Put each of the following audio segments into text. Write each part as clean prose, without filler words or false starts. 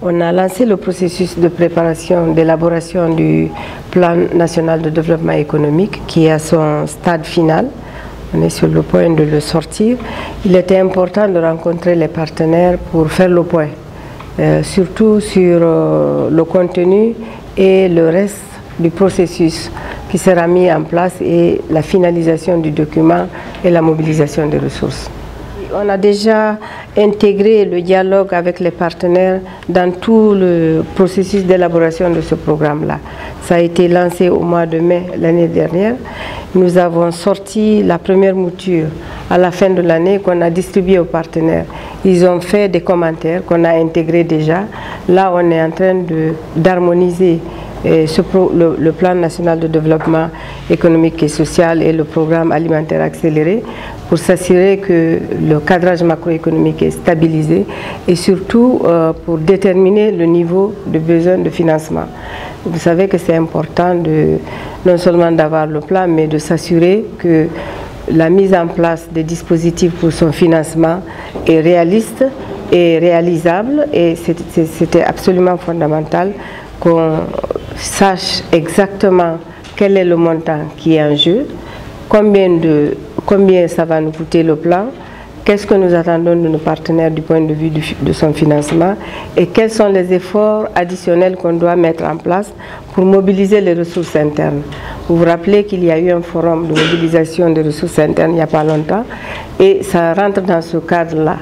On a lancé le processus de préparation, d'élaboration du plan national de développement économique qui est à son stade final. On est sur le point de le sortir. Il était important de rencontrer les partenaires pour faire le point, surtout sur le contenu et le reste du processus qui sera mis en place et la finalisation du document et la mobilisation des ressources. On a déjà intégré le dialogue avec les partenaires dans tout le processus d'élaboration de ce programme-là. Ça a été lancé au mois de mai l'année dernière. Nous avons sorti la première mouture à la fin de l'année qu'on a distribuée aux partenaires. Ils ont fait des commentaires qu'on a intégrés déjà. Là, on est en train d'harmoniser le plan national de développement économique et social et le programme alimentaire accéléré pour s'assurer que le cadrage macroéconomique est stabilisé et surtout pour déterminer le niveau de besoin de financement. Vous savez que c'est important non seulement d'avoir le plan, mais de s'assurer que la mise en place des dispositifs pour son financement est réaliste et réalisable, et c'était absolument fondamental qu'on sache exactement quel est le montant qui est en jeu, combien ça va nous coûter le plan, qu'est-ce que nous attendons de nos partenaires du point de vue de son financement et quels sont les efforts additionnels qu'on doit mettre en place pour mobiliser les ressources internes. Vous vous rappelez qu'il y a eu un forum de mobilisation des ressources internes il n'y a pas longtemps et ça rentre dans ce cadre-là.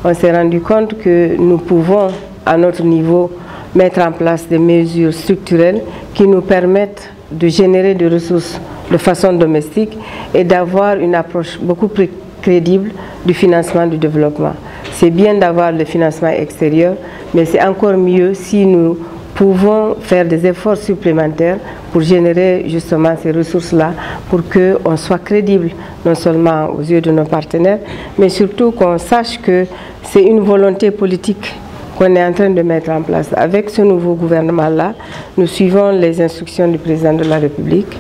On s'est rendu compte que nous pouvons, à notre niveau, mettre en place des mesures structurelles qui nous permettent de générer des ressources de façon domestique et d'avoir une approche beaucoup plus crédible du financement du développement. C'est bien d'avoir le financement extérieur, mais c'est encore mieux si nous pouvons faire des efforts supplémentaires pour générer justement ces ressources-là, pour qu'on soit crédible, non seulement aux yeux de nos partenaires, mais surtout qu'on sache que c'est une volonté politique qu'on est en train de mettre en place. Avec ce nouveau gouvernement-là, nous suivons les instructions du président de la République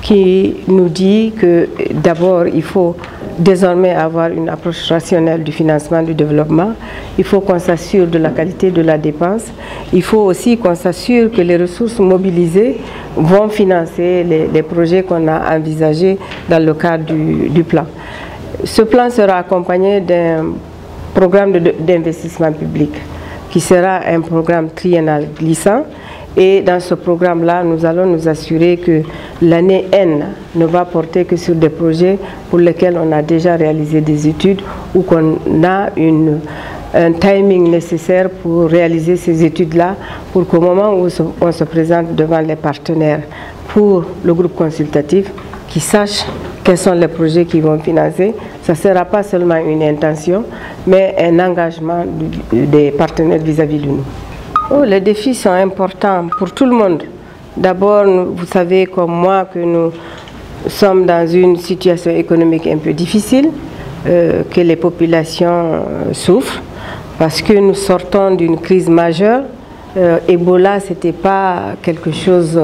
qui nous dit que d'abord, il faut désormais avoir une approche rationnelle du financement du développement. Il faut qu'on s'assure de la qualité de la dépense. Il faut aussi qu'on s'assure que les ressources mobilisées vont financer les projets qu'on a envisagés dans le cadre du plan. Ce plan sera accompagné d'un programme d'investissement public qui sera un programme triennal glissant. Et dans ce programme-là, nous allons nous assurer que l'année N ne va porter que sur des projets pour lesquels on a déjà réalisé des études ou qu'on a un timing nécessaire pour réaliser ces études-là, pour qu'au moment où on se présente devant les partenaires pour le groupe consultatif, qu'ils sachent quels sont les projets qu'ils vont financer. Ça ne sera pas seulement une intention, mais un engagement des partenaires vis-à-vis de nous. Oh, les défis sont importants pour tout le monde. D'abord, vous savez comme moi que nous sommes dans une situation économique un peu difficile, que les populations souffrent, parce que nous sortons d'une crise majeure. Ebola, ce n'était pas quelque chose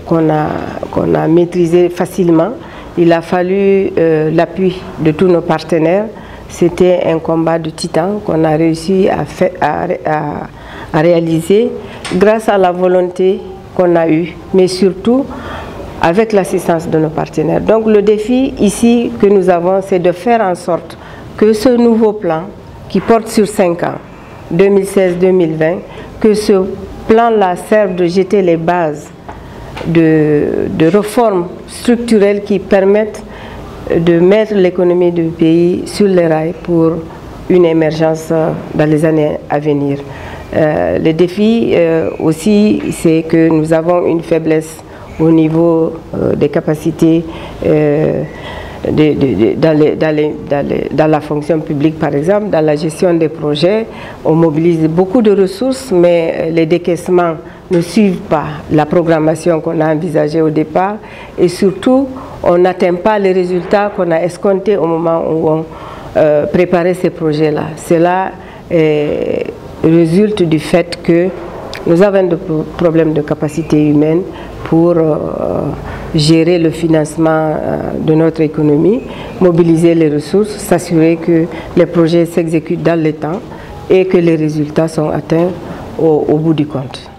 qu'on a maîtrisé facilement. Il a fallu l'appui de tous nos partenaires. C'était un combat de titans qu'on a réussi à réaliser grâce à la volonté qu'on a eue, mais surtout avec l'assistance de nos partenaires. Donc le défi ici que nous avons, c'est de faire en sorte que ce nouveau plan, qui porte sur 5 ans, 2016-2020, que ce plan-là serve de jeter les bases de réformes structurelles qui permettent de mettre l'économie du pays sur les rails pour une émergence dans les années à venir. Le défi aussi, c'est que nous avons une faiblesse au niveau des capacités dans la fonction publique, par exemple, dans la gestion des projets. On mobilise beaucoup de ressources, mais les décaissements ne suivent pas la programmation qu'on a envisagée au départ, et surtout, on n'atteint pas les résultats qu'on a escomptés au moment où on préparait ces projets-là. Cela résulte du fait que nous avons des problèmes de capacité humaine pour gérer le financement de notre économie, mobiliser les ressources, s'assurer que les projets s'exécutent dans le temps et que les résultats sont atteints au bout du compte.